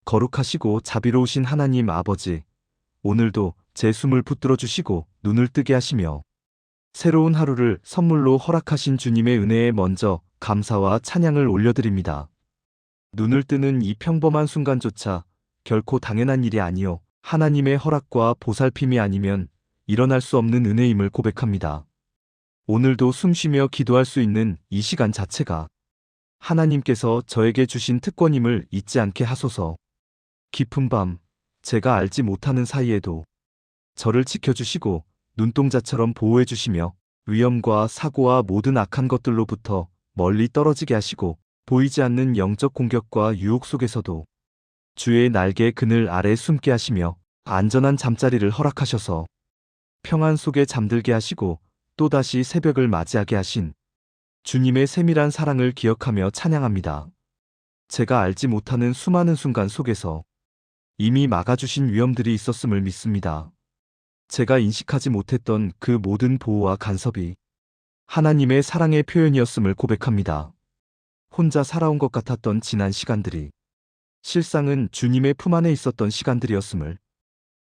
거룩하시고 자비로우신 하나님 아버지, 오늘도 제 숨을 붙들어 주시고 눈을 뜨게 하시며 새로운 하루를 선물로 허락하신 주님의 은혜에 먼저 감사와 찬양을 올려드립니다. 눈을 뜨는 이 평범한 순간조차 결코 당연한 일이 아니요 하나님의 허락과 보살핌이 아니면 일어날 수 없는 은혜임을 고백합니다. 오늘도 숨쉬며 기도할 수 있는 이 시간 자체가 하나님께서 저에게 주신 특권임을 잊지 않게 하소서. 깊은 밤, 제가 알지 못하는 사이에도 저를 지켜주시고 눈동자처럼 보호해 주시며 위험과 사고와 모든 악한 것들로부터 멀리 떨어지게 하시고 보이지 않는 영적 공격과 유혹 속에서도 주의 날개 그늘 아래 숨게 하시며 안전한 잠자리를 허락하셔서 평안 속에 잠들게 하시고 또다시 새벽을 맞이하게 하신 주님의 세밀한 사랑을 기억하며 찬양합니다. 제가 알지 못하는 수많은 순간 속에서 이미 막아주신 위험들이 있었음을 믿습니다. 제가 인식하지 못했던 그 모든 보호와 간섭이 하나님의 사랑의 표현이었음을 고백합니다. 혼자 살아온 것 같았던 지난 시간들이 실상은 주님의 품 안에 있었던 시간들이었음을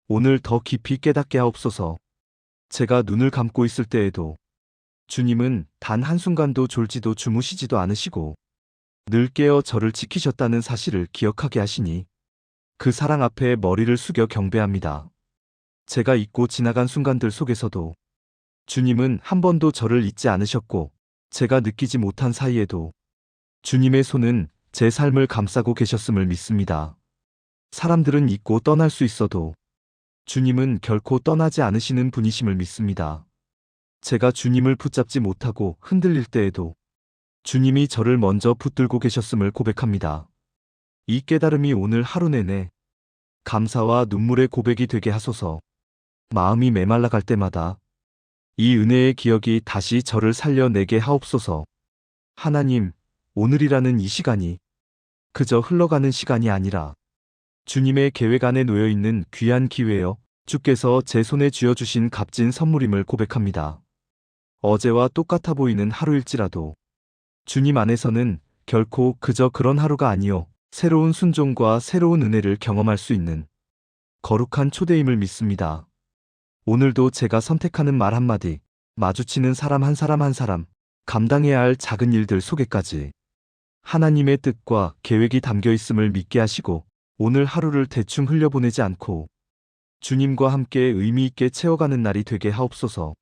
오늘 더 깊이 깨닫게 하옵소서. 제가 눈을 감고 있을 때에도 주님은 단 한순간도 졸지도 주무시지도 않으시고 늘 깨어 저를 지키셨다는 사실을 기억하게 하시니 그 사랑 앞에 머리를 숙여 경배합니다. 제가 잊고 지나간 순간들 속에서도 주님은 한 번도 저를 잊지 않으셨고 제가 느끼지 못한 사이에도 주님의 손은 제 삶을 감싸고 계셨음을 믿습니다. 사람들은 잊고 떠날 수 있어도 주님은 결코 떠나지 않으시는 분이심을 믿습니다. 제가 주님을 붙잡지 못하고 흔들릴 때에도 주님이 저를 먼저 붙들고 계셨음을 고백합니다. 이 깨달음이 오늘 하루 내내 감사와 눈물의 고백이 되게 하소서. 마음이 메말라 갈 때마다 이 은혜의 기억이 다시 저를 살려내게 하옵소서. 하나님, 오늘이라는 이 시간이 그저 흘러가는 시간이 아니라 주님의 계획 안에 놓여 있는 귀한 기회여 주께서 제 손에 쥐어주신 값진 선물임을 고백합니다. 어제와 똑같아 보이는 하루일지라도 주님 안에서는 결코 그저 그런 하루가 아니요 새로운 순종과 새로운 은혜를 경험할 수 있는 거룩한 초대임을 믿습니다. 오늘도 제가 선택하는 말 한마디, 마주치는 사람 한 사람 한 사람, 감당해야 할 작은 일들 속에까지 하나님의 뜻과 계획이 담겨 있음을 믿게 하시고 오늘 하루를 대충 흘려보내지 않고 주님과 함께 의미 있게 채워가는 날이 되게 하옵소서.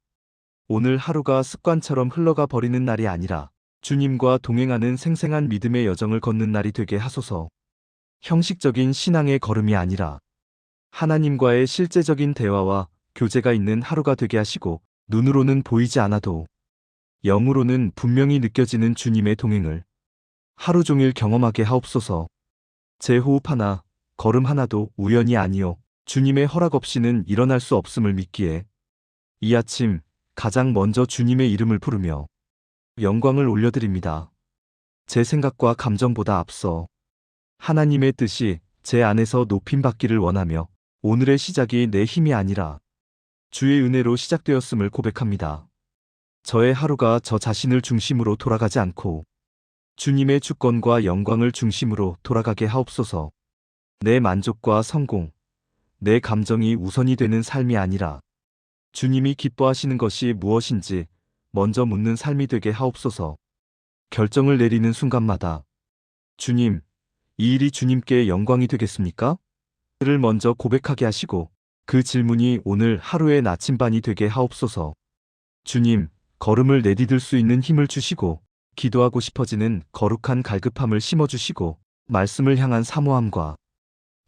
오늘 하루가 습관처럼 흘러가 버리는 날이 아니라 주님과 동행하는 생생한 믿음의 여정을 걷는 날이 되게 하소서. 형식적인 신앙의 걸음이 아니라 하나님과의 실제적인 대화와 교제가 있는 하루가 되게 하시고 눈으로는 보이지 않아도 영으로는 분명히 느껴지는 주님의 동행을 하루 종일 경험하게 하옵소서. 제 호흡 하나, 걸음 하나도 우연이 아니요 주님의 허락 없이는 일어날 수 없음을 믿기에 이 아침 가장 먼저 주님의 이름을 부르며 영광을 올려드립니다. 제 생각과 감정보다 앞서 하나님의 뜻이 제 안에서 높임받기를 원하며 오늘의 시작이 내 힘이 아니라 주의 은혜로 시작되었음을 고백합니다. 저의 하루가 저 자신을 중심으로 돌아가지 않고 주님의 주권과 영광을 중심으로 돌아가게 하옵소서. 내 만족과 성공, 내 감정이 우선이 되는 삶이 아니라 주님이 기뻐하시는 것이 무엇인지 먼저 묻는 삶이 되게 하옵소서. 결정을 내리는 순간마다 주님, 이 일이 주님께 영광이 되겠습니까? 를 먼저 고백하게 하시고 그 질문이 오늘 하루의 나침반이 되게 하옵소서. 주님, 걸음을 내디딜 수 있는 힘을 주시고 기도하고 싶어지는 거룩한 갈급함을 심어주시고 말씀을 향한 사모함과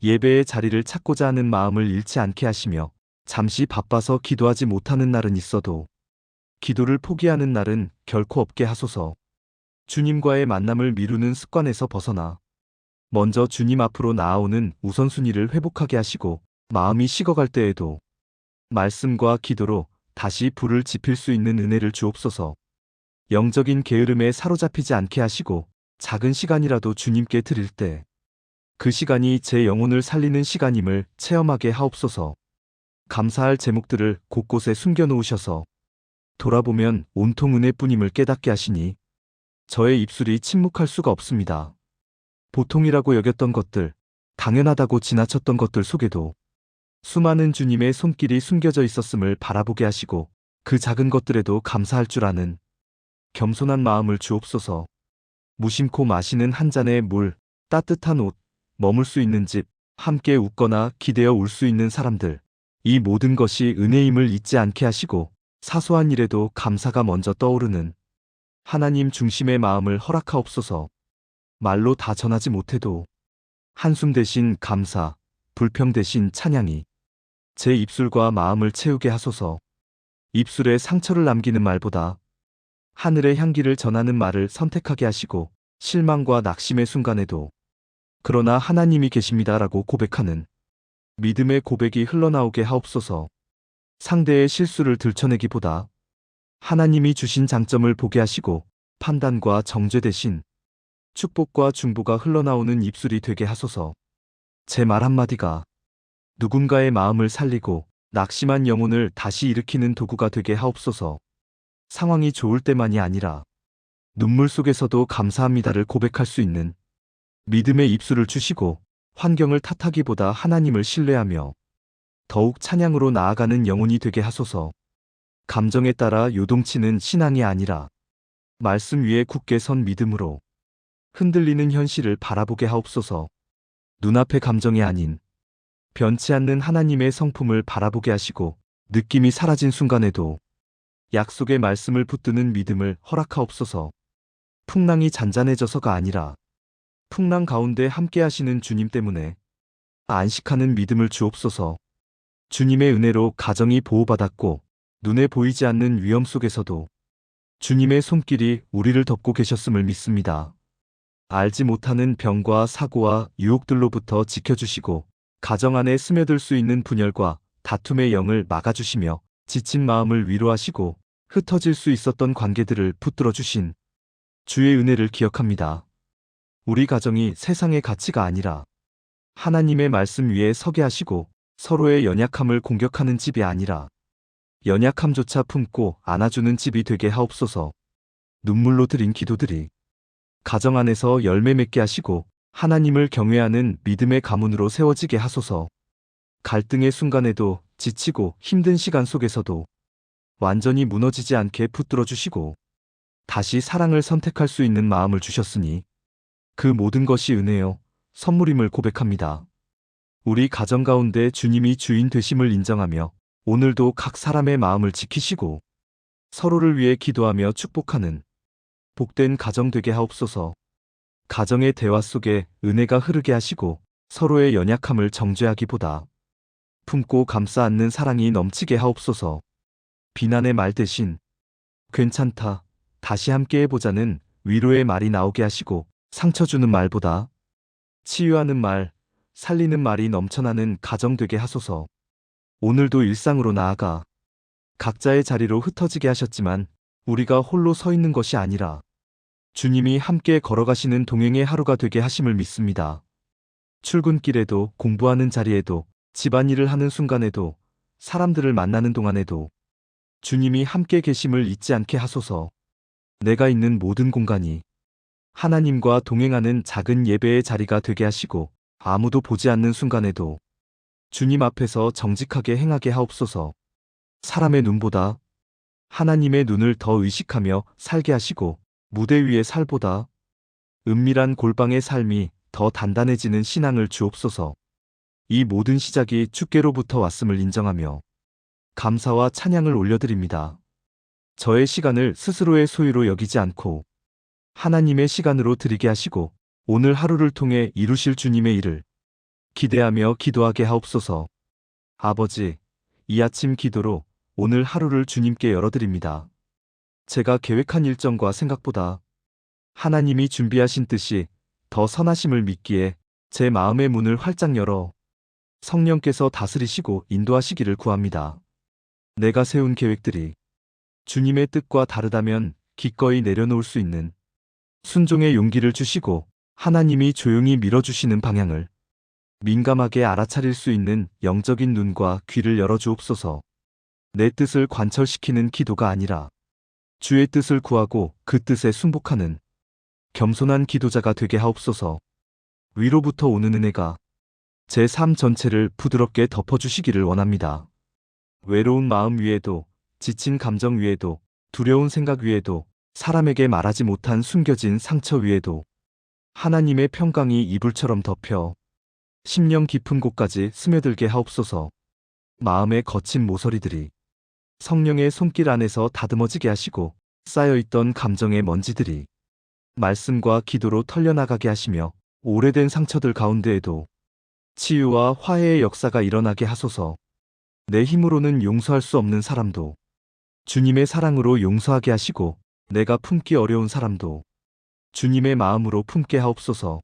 예배의 자리를 찾고자 하는 마음을 잃지 않게 하시며 잠시 바빠서 기도하지 못하는 날은 있어도 기도를 포기하는 날은 결코 없게 하소서. 주님과의 만남을 미루는 습관에서 벗어나 먼저 주님 앞으로 나아오는 우선순위를 회복하게 하시고 마음이 식어갈 때에도 말씀과 기도로 다시 불을 지필 수 있는 은혜를 주옵소서. 영적인 게으름에 사로잡히지 않게 하시고 작은 시간이라도 주님께 드릴 때 그 시간이 제 영혼을 살리는 시간임을 체험하게 하옵소서. 감사할 제목들을 곳곳에 숨겨놓으셔서 돌아보면 온통 은혜뿐임을 깨닫게 하시니 저의 입술이 침묵할 수가 없습니다. 보통이라고 여겼던 것들, 당연하다고 지나쳤던 것들 속에도 수많은 주님의 손길이 숨겨져 있었음을 바라보게 하시고 그 작은 것들에도 감사할 줄 아는 겸손한 마음을 주옵소서. 무심코 마시는 한 잔의 물, 따뜻한 옷, 머물 수 있는 집, 함께 웃거나 기대어 울 수 있는 사람들, 이 모든 것이 은혜임을 잊지 않게 하시고 사소한 일에도 감사가 먼저 떠오르는 하나님 중심의 마음을 허락하옵소서. 말로 다 전하지 못해도 한숨 대신 감사, 불평 대신 찬양이 제 입술과 마음을 채우게 하소서. 입술에 상처를 남기는 말보다 하늘의 향기를 전하는 말을 선택하게 하시고 실망과 낙심의 순간에도 그러나 하나님이 계십니다라고 고백하는 믿음의 고백이 흘러나오게 하옵소서. 상대의 실수를 들춰내기보다 하나님이 주신 장점을 보게 하시고 판단과 정죄 대신 축복과 중보가 흘러나오는 입술이 되게 하소서. 제 말 한마디가 누군가의 마음을 살리고 낙심한 영혼을 다시 일으키는 도구가 되게 하옵소서. 상황이 좋을 때만이 아니라 눈물 속에서도 감사합니다를 고백할 수 있는 믿음의 입술을 주시고 환경을 탓하기보다 하나님을 신뢰하며 더욱 찬양으로 나아가는 영혼이 되게 하소서. 감정에 따라 요동치는 신앙이 아니라 말씀 위에 굳게 선 믿음으로 흔들리는 현실을 바라보게 하옵소서. 눈앞의 감정이 아닌 변치 않는 하나님의 성품을 바라보게 하시고 느낌이 사라진 순간에도 약속의 말씀을 붙드는 믿음을 허락하옵소서. 풍랑이 잔잔해져서가 아니라 풍랑 가운데 함께 하시는 주님 때문에 안식하는 믿음을 주옵소서. 주님의 은혜로 가정이 보호받았고 눈에 보이지 않는 위험 속에서도 주님의 손길이 우리를 덮고 계셨음을 믿습니다. 알지 못하는 병과 사고와 유혹들로부터 지켜주시고 가정 안에 스며들 수 있는 분열과 다툼의 영을 막아주시며 지친 마음을 위로하시고 흩어질 수 있었던 관계들을 붙들어 주신 주의 은혜를 기억합니다. 우리 가정이 세상의 가치가 아니라 하나님의 말씀 위에 서게 하시고 서로의 연약함을 공격하는 집이 아니라 연약함조차 품고 안아주는 집이 되게 하옵소서. 눈물로 드린 기도들이 가정 안에서 열매 맺게 하시고 하나님을 경외하는 믿음의 가문으로 세워지게 하소서. 갈등의 순간에도 지치고 힘든 시간 속에서도 완전히 무너지지 않게 붙들어 주시고 다시 사랑을 선택할 수 있는 마음을 주셨으니 그 모든 것이 은혜요 선물임을 고백합니다. 우리 가정 가운데 주님이 주인 되심을 인정하며 오늘도 각 사람의 마음을 지키시고 서로를 위해 기도하며 축복하는 복된 가정 되게 하옵소서. 가정의 대화 속에 은혜가 흐르게 하시고 서로의 연약함을 정죄하기보다 품고 감싸 안는 사랑이 넘치게 하옵소서. 비난의 말 대신 괜찮다, 다시 함께 해보자는 위로의 말이 나오게 하시고 상처 주는 말보다 치유하는 말, 살리는 말이 넘쳐나는 가정 되게 하소서. 오늘도 일상으로 나아가 각자의 자리로 흩어지게 하셨지만 우리가 홀로 서 있는 것이 아니라 주님이 함께 걸어가시는 동행의 하루가 되게 하심을 믿습니다. 출근길에도 공부하는 자리에도 집안일을 하는 순간에도 사람들을 만나는 동안에도 주님이 함께 계심을 잊지 않게 하소서. 내가 있는 모든 공간이 하나님과 동행하는 작은 예배의 자리가 되게 하시고 아무도 보지 않는 순간에도 주님 앞에서 정직하게 행하게 하옵소서. 사람의 눈보다 하나님의 눈을 더 의식하며 살게 하시고 무대 위의 살보다 은밀한 골방의 삶이 더 단단해지는 신앙을 주옵소서. 이 모든 시작이 주께로부터 왔음을 인정하며 감사와 찬양을 올려드립니다. 저의 시간을 스스로의 소유로 여기지 않고 하나님의 시간으로 드리게 하시고 오늘 하루를 통해 이루실 주님의 일을 기대하며 기도하게 하옵소서. 아버지, 이 아침 기도로 오늘 하루를 주님께 열어드립니다. 제가 계획한 일정과 생각보다 하나님이 준비하신 뜻이 더 선하심을 믿기에 제 마음의 문을 활짝 열어 성령께서 다스리시고 인도하시기를 구합니다. 내가 세운 계획들이 주님의 뜻과 다르다면 기꺼이 내려놓을 수 있는 순종의 용기를 주시고 하나님이 조용히 밀어주시는 방향을 민감하게 알아차릴 수 있는 영적인 눈과 귀를 열어주옵소서. 내 뜻을 관철시키는 기도가 아니라 주의 뜻을 구하고 그 뜻에 순복하는 겸손한 기도자가 되게 하옵소서. 위로부터 오는 은혜가 제 삶 전체를 부드럽게 덮어주시기를 원합니다. 외로운 마음 위에도, 지친 감정 위에도, 두려운 생각 위에도, 사람에게 말하지 못한 숨겨진 상처 위에도 하나님의 평강이 이불처럼 덮여 심령 깊은 곳까지 스며들게 하옵소서. 마음의 거친 모서리들이 성령의 손길 안에서 다듬어지게 하시고 쌓여있던 감정의 먼지들이 말씀과 기도로 털려나가게 하시며 오래된 상처들 가운데에도 치유와 화해의 역사가 일어나게 하소서. 내 힘으로는 용서할 수 없는 사람도 주님의 사랑으로 용서하게 하시고 내가 품기 어려운 사람도 주님의 마음으로 품게 하옵소서.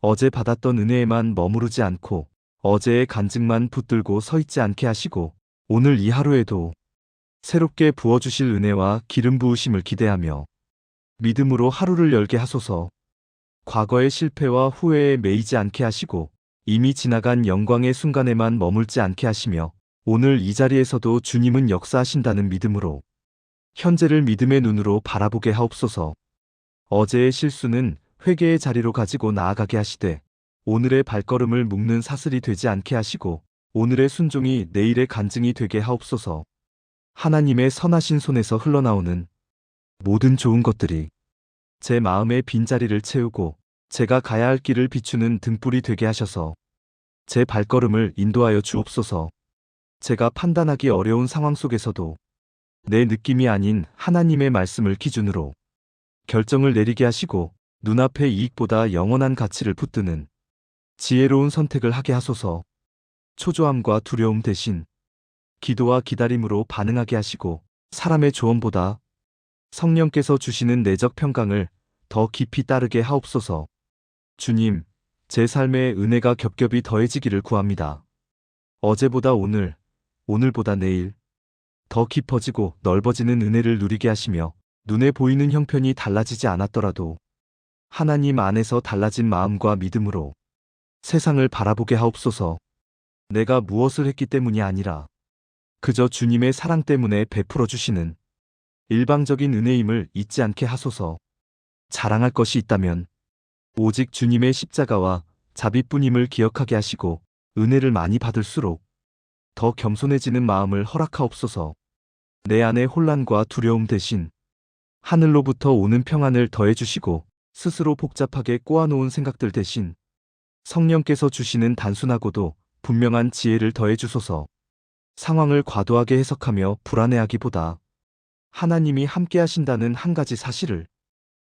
어제 받았던 은혜에만 머무르지 않고 어제의 간증만 붙들고 서 있지 않게 하시고 오늘 이 하루에도 새롭게 부어주실 은혜와 기름 부으심을 기대하며 믿음으로 하루를 열게 하소서. 과거의 실패와 후회에 매이지 않게 하시고 이미 지나간 영광의 순간에만 머물지 않게 하시며 오늘 이 자리에서도 주님은 역사하신다는 믿음으로 현재를 믿음의 눈으로 바라보게 하옵소서. 어제의 실수는 회개의 자리로 가지고 나아가게 하시되 오늘의 발걸음을 묶는 사슬이 되지 않게 하시고 오늘의 순종이 내일의 간증이 되게 하옵소서. 하나님의 선하신 손에서 흘러나오는 모든 좋은 것들이 제 마음의 빈자리를 채우고 제가 가야 할 길을 비추는 등불이 되게 하셔서 제 발걸음을 인도하여 주옵소서. 제가 판단하기 어려운 상황 속에서도 내 느낌이 아닌 하나님의 말씀을 기준으로 결정을 내리게 하시고 눈앞의 이익보다 영원한 가치를 붙드는 지혜로운 선택을 하게 하소서. 초조함과 두려움 대신 기도와 기다림으로 반응하게 하시고 사람의 조언보다 성령께서 주시는 내적 평강을 더 깊이 따르게 하옵소서. 주님, 제 삶에 은혜가 겹겹이 더해지기를 구합니다. 어제보다 오늘, 오늘보다 내일 더 깊어지고 넓어지는 은혜를 누리게 하시며 눈에 보이는 형편이 달라지지 않았더라도 하나님 안에서 달라진 마음과 믿음으로 세상을 바라보게 하옵소서. 내가 무엇을 했기 때문이 아니라 그저 주님의 사랑 때문에 베풀어 주시는 일방적인 은혜임을 잊지 않게 하소서. 자랑할 것이 있다면 오직 주님의 십자가와 자비뿐임을 기억하게 하시고 은혜를 많이 받을수록 더 겸손해지는 마음을 허락하옵소서. 내 안의 혼란과 두려움 대신 하늘로부터 오는 평안을 더해주시고 스스로 복잡하게 꼬아놓은 생각들 대신 성령께서 주시는 단순하고도 분명한 지혜를 더해주소서. 상황을 과도하게 해석하며 불안해하기보다 하나님이 함께 하신다는 한 가지 사실을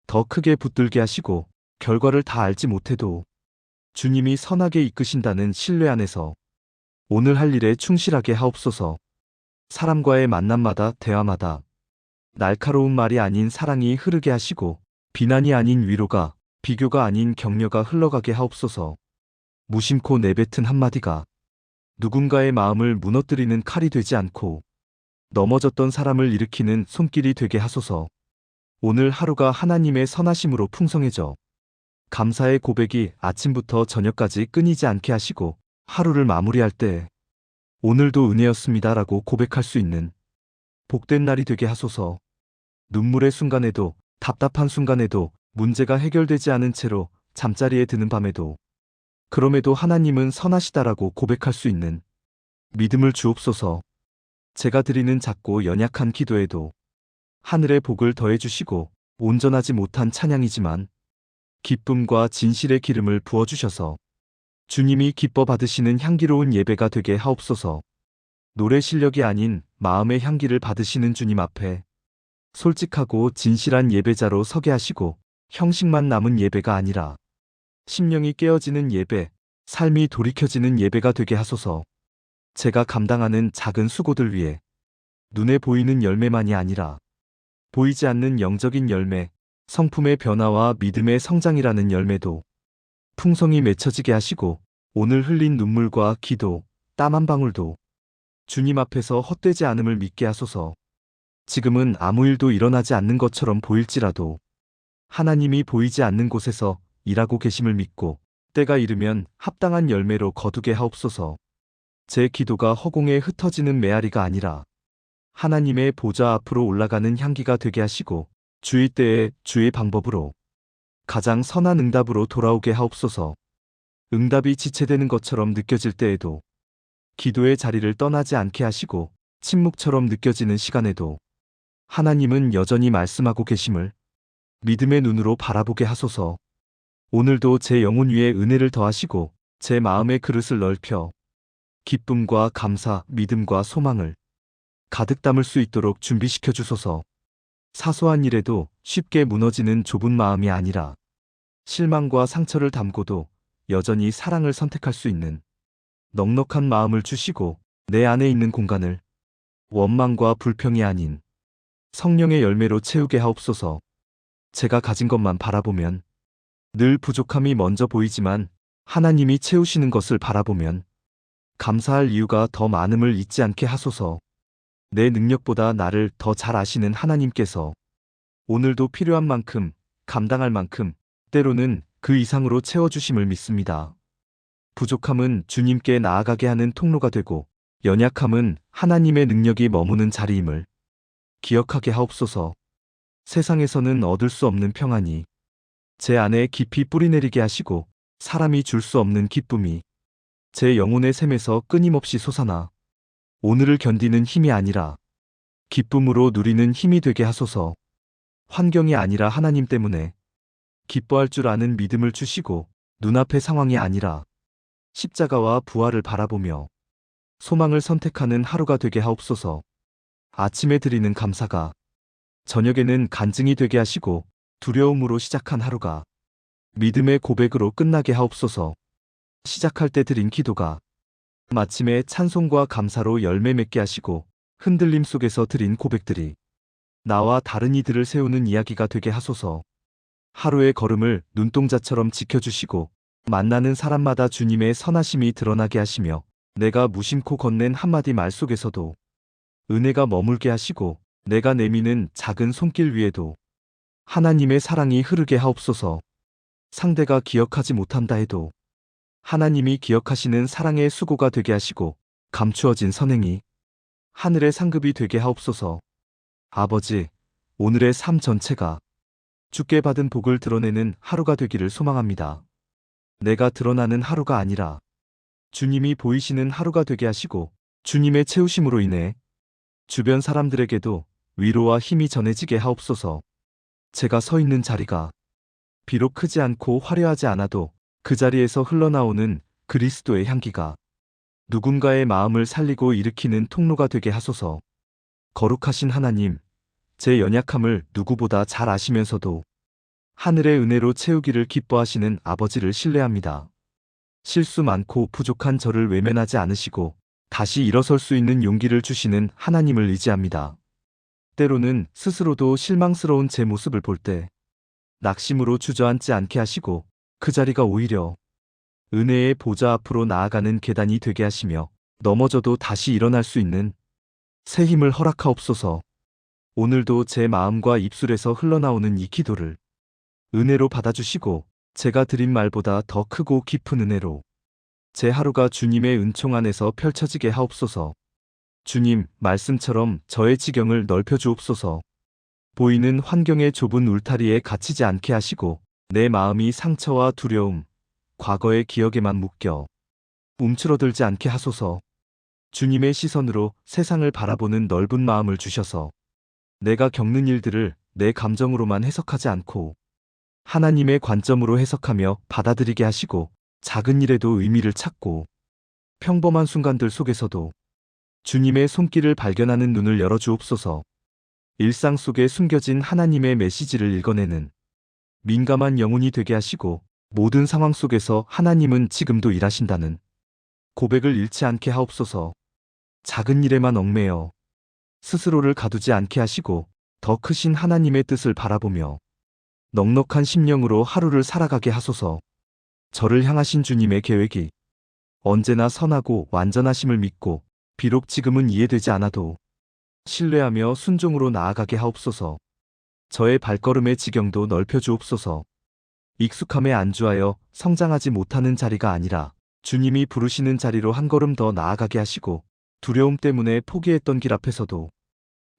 더 크게 붙들게 하시고 결과를 다 알지 못해도 주님이 선하게 이끄신다는 신뢰 안에서 오늘 할 일에 충실하게 하옵소서. 사람과의 만남마다 대화마다 날카로운 말이 아닌 사랑이 흐르게 하시고 비난이 아닌 위로가, 비교가 아닌 격려가 흘러가게 하옵소서. 무심코 내뱉은 한마디가 누군가의 마음을 무너뜨리는 칼이 되지 않고 넘어졌던 사람을 일으키는 손길이 되게 하소서. 오늘 하루가 하나님의 선하심으로 풍성해져 감사의 고백이 아침부터 저녁까지 끊이지 않게 하시고 하루를 마무리할 때 오늘도 은혜였습니다라고 고백할 수 있는 복된 날이 되게 하소서. 눈물의 순간에도 답답한 순간에도 문제가 해결되지 않은 채로 잠자리에 드는 밤에도 그럼에도 하나님은 선하시다라고 고백할 수 있는 믿음을 주옵소서. 제가 드리는 작고 연약한 기도에도 하늘의 복을 더해주시고 온전하지 못한 찬양이지만 기쁨과 진실의 기름을 부어주셔서 주님이 기뻐 받으시는 향기로운 예배가 되게 하옵소서. 노래 실력이 아닌 마음의 향기를 받으시는 주님 앞에 솔직하고 진실한 예배자로 서게 하시고 형식만 남은 예배가 아니라 심령이 깨어지는 예배, 삶이 돌이켜지는 예배가 되게 하소서. 제가 감당하는 작은 수고들 위해 눈에 보이는 열매만이 아니라 보이지 않는 영적인 열매, 성품의 변화와 믿음의 성장이라는 열매도 풍성히 맺혀지게 하시고 오늘 흘린 눈물과 기도, 땀 한 방울도 주님 앞에서 헛되지 않음을 믿게 하소서. 지금은 아무 일도 일어나지 않는 것처럼 보일지라도 하나님이 보이지 않는 곳에서 일하고 계심을 믿고 때가 이르면 합당한 열매로 거두게 하옵소서. 제 기도가 허공에 흩어지는 메아리가 아니라 하나님의 보좌 앞으로 올라가는 향기가 되게 하시고 주의 때에 주의 방법으로 가장 선한 응답으로 돌아오게 하옵소서. 응답이 지체되는 것처럼 느껴질 때에도, 기도의 자리를 떠나지 않게 하시고 침묵처럼 느껴지는 시간에도 하나님은 여전히 말씀하고 계심을 믿음의 눈으로 바라보게 하소서. 오늘도 제 영혼 위에 은혜를 더하시고 제 마음의 그릇을 넓혀 기쁨과 감사, 믿음과 소망을 가득 담을 수 있도록 준비시켜 주소서. 사소한 일에도 쉽게 무너지는 좁은 마음이 아니라 실망과 상처를 담고도 여전히 사랑을 선택할 수 있는 넉넉한 마음을 주시고 내 안에 있는 공간을 원망과 불평이 아닌 성령의 열매로 채우게 하옵소서. 제가 가진 것만 바라보면 늘 부족함이 먼저 보이지만 하나님이 채우시는 것을 바라보면 감사할 이유가 더 많음을 잊지 않게 하소서. 내 능력보다 나를 더 잘 아시는 하나님께서 오늘도 필요한 만큼, 감당할 만큼, 때로는 그 이상으로 채워주심을 믿습니다. 부족함은 주님께 나아가게 하는 통로가 되고 연약함은 하나님의 능력이 머무는 자리임을 기억하게 하옵소서. 세상에서는 얻을 수 없는 평안이 제 안에 깊이 뿌리내리게 하시고 사람이 줄 수 없는 기쁨이 제 영혼의 샘에서 끊임없이 솟아나 오늘을 견디는 힘이 아니라 기쁨으로 누리는 힘이 되게 하소서. 환경이 아니라 하나님 때문에 기뻐할 줄 아는 믿음을 주시고 눈앞의 상황이 아니라 십자가와 부활을 바라보며 소망을 선택하는 하루가 되게 하옵소서. 아침에 드리는 감사가 저녁에는 간증이 되게 하시고 두려움으로 시작한 하루가 믿음의 고백으로 끝나게 하옵소서. 시작할 때 드린 기도가 마침에 찬송과 감사로 열매 맺게 하시고 흔들림 속에서 드린 고백들이 나와 다른 이들을 세우는 이야기가 되게 하소서. 하루의 걸음을 눈동자처럼 지켜주시고 만나는 사람마다 주님의 선하심이 드러나게 하시며 내가 무심코 건넨 한마디 말 속에서도 은혜가 머물게 하시고 내가 내미는 작은 손길 위에도 하나님의 사랑이 흐르게 하옵소서. 상대가 기억하지 못한다 해도 하나님이 기억하시는 사랑의 수고가 되게 하시고 감추어진 선행이 하늘의 상급이 되게 하옵소서. 아버지, 오늘의 삶 전체가 주께 받은 복을 드러내는 하루가 되기를 소망합니다. 내가 드러나는 하루가 아니라 주님이 보이시는 하루가 되게 하시고 주님의 채우심으로 인해 주변 사람들에게도 위로와 힘이 전해지게 하옵소서. 제가 서 있는 자리가 비록 크지 않고 화려하지 않아도 그 자리에서 흘러나오는 그리스도의 향기가 누군가의 마음을 살리고 일으키는 통로가 되게 하소서. 거룩하신 하나님, 제 연약함을 누구보다 잘 아시면서도 하늘의 은혜로 채우기를 기뻐하시는 아버지를 신뢰합니다. 실수 많고 부족한 저를 외면하지 않으시고 다시 일어설 수 있는 용기를 주시는 하나님을 의지합니다. 때로는 스스로도 실망스러운 제 모습을 볼 때 낙심으로 주저앉지 않게 하시고 그 자리가 오히려 은혜의 보좌 앞으로 나아가는 계단이 되게 하시며 넘어져도 다시 일어날 수 있는 새 힘을 허락하옵소서. 오늘도 제 마음과 입술에서 흘러나오는 이 기도를 은혜로 받아주시고 제가 드린 말보다 더 크고 깊은 은혜로 제 하루가 주님의 은총 안에서 펼쳐지게 하옵소서. 주님, 말씀처럼 저의 지경을 넓혀주옵소서. 보이는 환경의 좁은 울타리에 갇히지 않게 하시고 내 마음이 상처와 두려움, 과거의 기억에만 묶여 움츠러들지 않게 하소서. 주님의 시선으로 세상을 바라보는 넓은 마음을 주셔서 내가 겪는 일들을 내 감정으로만 해석하지 않고 하나님의 관점으로 해석하며 받아들이게 하시고 작은 일에도 의미를 찾고 평범한 순간들 속에서도 주님의 손길을 발견하는 눈을 열어주옵소서. 일상 속에 숨겨진 하나님의 메시지를 읽어내는 민감한 영혼이 되게 하시고 모든 상황 속에서 하나님은 지금도 일하신다는 고백을 잃지 않게 하옵소서. 작은 일에만 얽매여 스스로를 가두지 않게 하시고 더 크신 하나님의 뜻을 바라보며 넉넉한 심령으로 하루를 살아가게 하소서. 저를 향하신 주님의 계획이 언제나 선하고 완전하심을 믿고 비록 지금은 이해되지 않아도 신뢰하며 순종으로 나아가게 하옵소서. 저의 발걸음의 지경도 넓혀주옵소서. 익숙함에 안주하여 성장하지 못하는 자리가 아니라 주님이 부르시는 자리로 한 걸음 더 나아가게 하시고 두려움 때문에 포기했던 길 앞에서도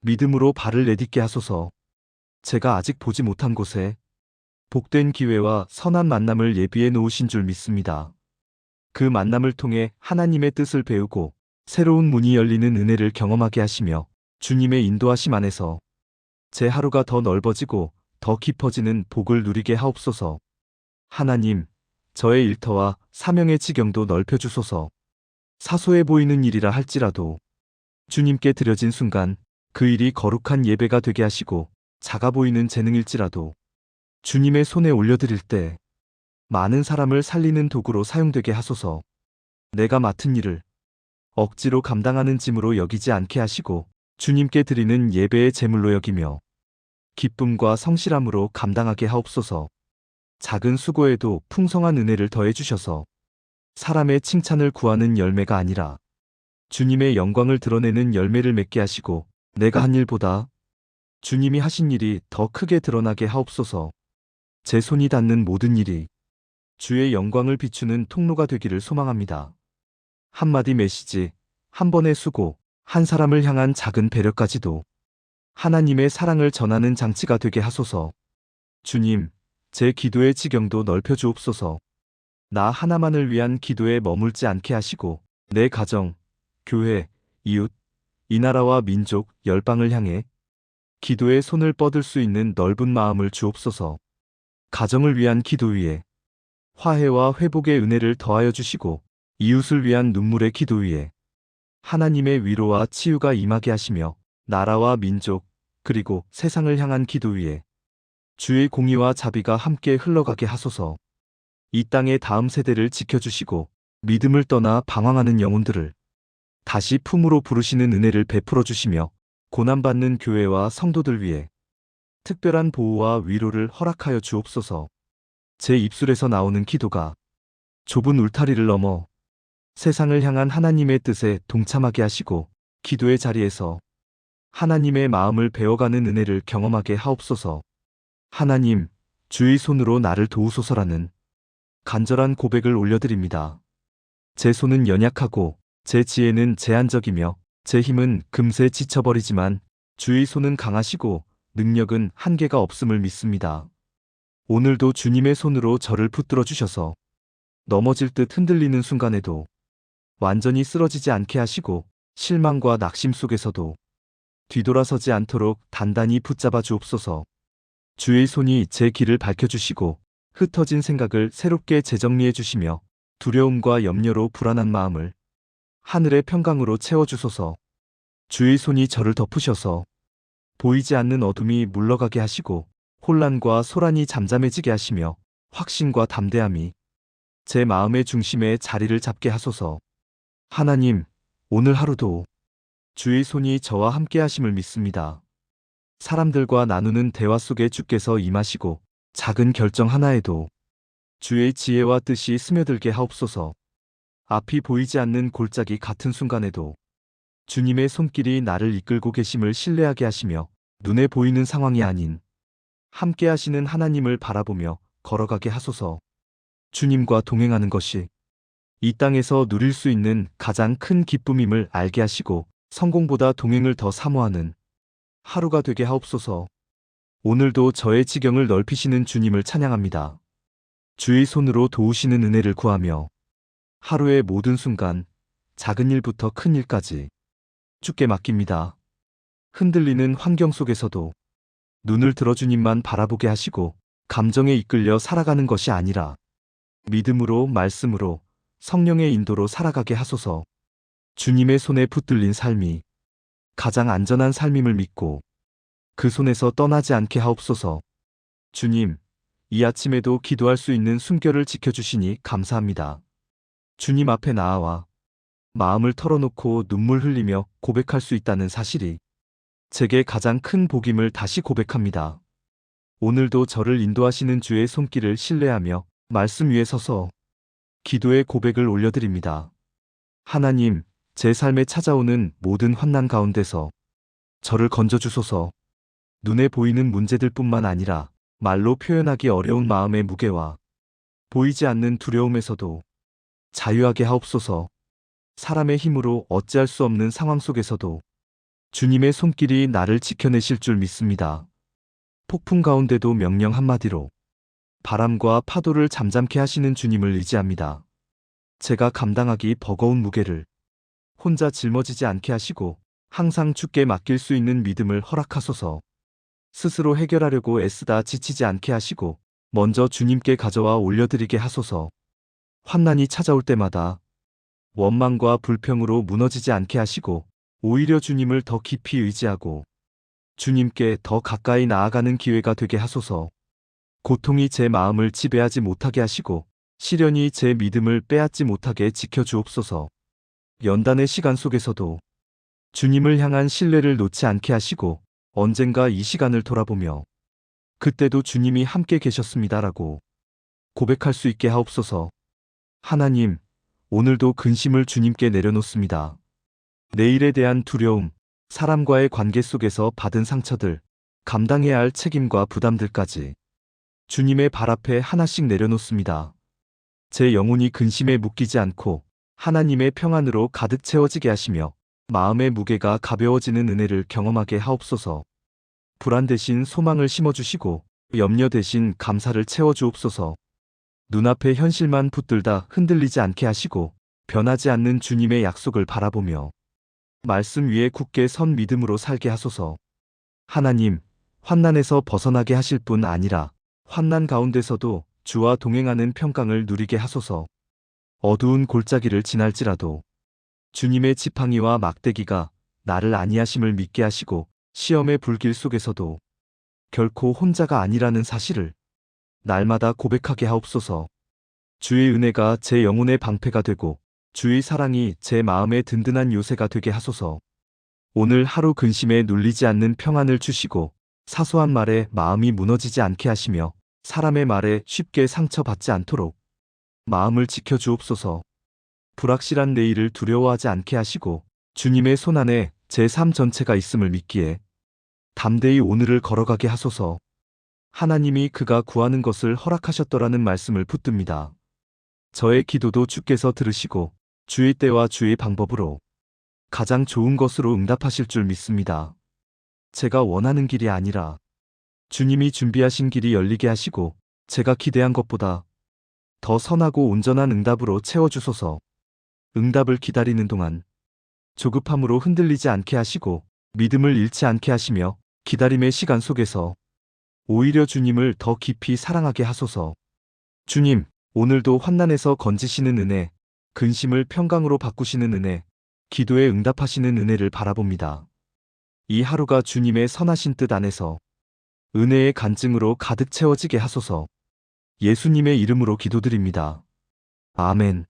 믿음으로 발을 내딛게 하소서. 제가 아직 보지 못한 곳에 복된 기회와 선한 만남을 예비해 놓으신 줄 믿습니다. 그 만남을 통해 하나님의 뜻을 배우고 새로운 문이 열리는 은혜를 경험하게 하시며 주님의 인도하심 안에서 제 하루가 더 넓어지고 더 깊어지는 복을 누리게 하옵소서. 하나님, 저의 일터와 사명의 지경도 넓혀주소서. 사소해 보이는 일이라 할지라도 주님께 드려진 순간 그 일이 거룩한 예배가 되게 하시고, 작아 보이는 재능일지라도 주님의 손에 올려드릴 때 많은 사람을 살리는 도구로 사용되게 하소서. 내가 맡은 일을 억지로 감당하는 짐으로 여기지 않게 하시고 주님께 드리는 예배의 제물로 여기며 기쁨과 성실함으로 감당하게 하옵소서. 작은 수고에도 풍성한 은혜를 더해 주셔서 사람의 칭찬을 구하는 열매가 아니라 주님의 영광을 드러내는 열매를 맺게 하시고, 내가 한 일보다 주님이 하신 일이 더 크게 드러나게 하옵소서. 제 손이 닿는 모든 일이 주의 영광을 비추는 통로가 되기를 소망합니다. 한마디 메시지, 한 번의 수고, 한 사람을 향한 작은 배려까지도 하나님의 사랑을 전하는 장치가 되게 하소서. 주님, 제 기도의 지경도 넓혀 주옵소서. 나 하나만을 위한 기도에 머물지 않게 하시고 내 가정, 교회, 이웃, 이 나라와 민족, 열방을 향해 기도의 손을 뻗을 수 있는 넓은 마음을 주옵소서. 가정을 위한 기도 위에 화해와 회복의 은혜를 더하여 주시고, 이웃을 위한 눈물의 기도 위에 하나님의 위로와 치유가 임하게 하시며, 나라와 민족, 그리고 세상을 향한 기도 위에 주의 공의와 자비가 함께 흘러가게 하소서. 이 땅의 다음 세대를 지켜주시고 믿음을 떠나 방황하는 영혼들을 다시 품으로 부르시는 은혜를 베풀어 주시며, 고난받는 교회와 성도들 위해 특별한 보호와 위로를 허락하여 주옵소서. 제 입술에서 나오는 기도가 좁은 울타리를 넘어 세상을 향한 하나님의 뜻에 동참하게 하시고, 기도의 자리에서 하나님의 마음을 배워가는 은혜를 경험하게 하옵소서. 하나님, 주의 손으로 나를 도우소서라는 간절한 고백을 올려드립니다. 제 손은 연약하고 제 지혜는 제한적이며 제 힘은 금세 지쳐버리지만 주의 손은 강하시고 능력은 한계가 없음을 믿습니다. 오늘도 주님의 손으로 저를 붙들어 주셔서 넘어질 듯 흔들리는 순간에도 완전히 쓰러지지 않게 하시고, 실망과 낙심 속에서도 뒤돌아서지 않도록 단단히 붙잡아 주옵소서. 주의 손이 제 길을 밝혀주시고 흩어진 생각을 새롭게 재정리해 주시며 두려움과 염려로 불안한 마음을 하늘의 평강으로 채워주소서. 주의 손이 저를 덮으셔서 보이지 않는 어둠이 물러가게 하시고 혼란과 소란이 잠잠해지게 하시며 확신과 담대함이 제 마음의 중심에 자리를 잡게 하소서. 하나님, 오늘 하루도 주의 손이 저와 함께 하심을 믿습니다. 사람들과 나누는 대화 속에 주께서 임하시고 작은 결정 하나에도 주의 지혜와 뜻이 스며들게 하옵소서. 앞이 보이지 않는 골짜기 같은 순간에도 주님의 손길이 나를 이끌고 계심을 신뢰하게 하시며, 눈에 보이는 상황이 아닌 함께 하시는 하나님을 바라보며 걸어가게 하소서. 주님과 동행하는 것이 이 땅에서 누릴 수 있는 가장 큰 기쁨임을 알게 하시고 성공보다 동행을 더 사모하는 하루가 되게 하옵소서. 오늘도 저의 지경을 넓히시는 주님을 찬양합니다. 주의 손으로 도우시는 은혜를 구하며 하루의 모든 순간, 작은 일부터 큰 일까지 주께 맡깁니다. 흔들리는 환경 속에서도 눈을 들어 주님만 바라보게 하시고 감정에 이끌려 살아가는 것이 아니라 믿음으로, 말씀으로, 성령의 인도로 살아가게 하소서. 주님의 손에 붙들린 삶이 가장 안전한 삶임을 믿고 그 손에서 떠나지 않게 하옵소서. 주님, 이 아침에도 기도할 수 있는 숨결을 지켜주시니 감사합니다. 주님 앞에 나아와 마음을 털어놓고 눈물 흘리며 고백할 수 있다는 사실이 제게 가장 큰 복임을 다시 고백합니다. 오늘도 저를 인도하시는 주의 손길을 신뢰하며 말씀 위에 서서 기도의 고백을 올려드립니다. 하나님, 제 삶에 찾아오는 모든 환난 가운데서 저를 건져주소서. 눈에 보이는 문제들뿐만 아니라 말로 표현하기 어려운 마음의 무게와 보이지 않는 두려움에서도 자유하게 하옵소서. 사람의 힘으로 어찌할 수 없는 상황 속에서도 주님의 손길이 나를 지켜내실 줄 믿습니다. 폭풍 가운데도 명령 한마디로 바람과 파도를 잠잠케 하시는 주님을 의지합니다. 제가 감당하기 버거운 무게를 혼자 짊어지지 않게 하시고 항상 주께 맡길 수 있는 믿음을 허락하소서. 스스로 해결하려고 애쓰다 지치지 않게 하시고 먼저 주님께 가져와 올려드리게 하소서. 환난이 찾아올 때마다 원망과 불평으로 무너지지 않게 하시고 오히려 주님을 더 깊이 의지하고 주님께 더 가까이 나아가는 기회가 되게 하소서. 고통이 제 마음을 지배하지 못하게 하시고 시련이 제 믿음을 빼앗지 못하게 지켜주옵소서. 연단의 시간 속에서도 주님을 향한 신뢰를 놓지 않게 하시고 언젠가 이 시간을 돌아보며 그때도 주님이 함께 계셨습니다라고 고백할 수 있게 하옵소서. 하나님, 오늘도 근심을 주님께 내려놓습니다. 내일에 대한 두려움, 사람과의 관계 속에서 받은 상처들, 감당해야 할 책임과 부담들까지 주님의 발 앞에 하나씩 내려놓습니다. 제 영혼이 근심에 묶이지 않고 하나님의 평안으로 가득 채워지게 하시며 마음의 무게가 가벼워지는 은혜를 경험하게 하옵소서. 불안 대신 소망을 심어주시고 염려 대신 감사를 채워주옵소서. 눈앞의 현실만 붙들다 흔들리지 않게 하시고 변하지 않는 주님의 약속을 바라보며 말씀 위에 굳게 선 믿음으로 살게 하소서. 하나님, 환난에서 벗어나게 하실 뿐 아니라 환난 가운데서도 주와 동행하는 평강을 누리게 하소서. 어두운 골짜기를 지날지라도 주님의 지팡이와 막대기가 나를 안위하심을 믿게 하시고 시험의 불길 속에서도 결코 혼자가 아니라는 사실을 날마다 고백하게 하옵소서. 주의 은혜가 제 영혼의 방패가 되고 주의 사랑이 제 마음의 든든한 요새가 되게 하소서. 오늘 하루 근심에 눌리지 않는 평안을 주시고 사소한 말에 마음이 무너지지 않게 하시며 사람의 말에 쉽게 상처받지 않도록 마음을 지켜주옵소서. 불확실한 내일을 두려워하지 않게 하시고 주님의 손안에 제 삶 전체가 있음을 믿기에 담대히 오늘을 걸어가게 하소서. 하나님이 그가 구하는 것을 허락하셨더라는 말씀을 붙듭니다. 저의 기도도 주께서 들으시고 주의 때와 주의 방법으로 가장 좋은 것으로 응답하실 줄 믿습니다. 제가 원하는 길이 아니라 주님이 준비하신 길이 열리게 하시고 제가 기대한 것보다 더 선하고 온전한 응답으로 채워주소서. 응답을 기다리는 동안 조급함으로 흔들리지 않게 하시고 믿음을 잃지 않게 하시며 기다림의 시간 속에서 오히려 주님을 더 깊이 사랑하게 하소서. 주님, 오늘도 환난에서 건지시는 은혜, 근심을 평강으로 바꾸시는 은혜, 기도에 응답하시는 은혜를 바라봅니다. 이 하루가 주님의 선하신 뜻 안에서 은혜의 간증으로 가득 채워지게 하소서. 예수님의 이름으로 기도드립니다. 아멘.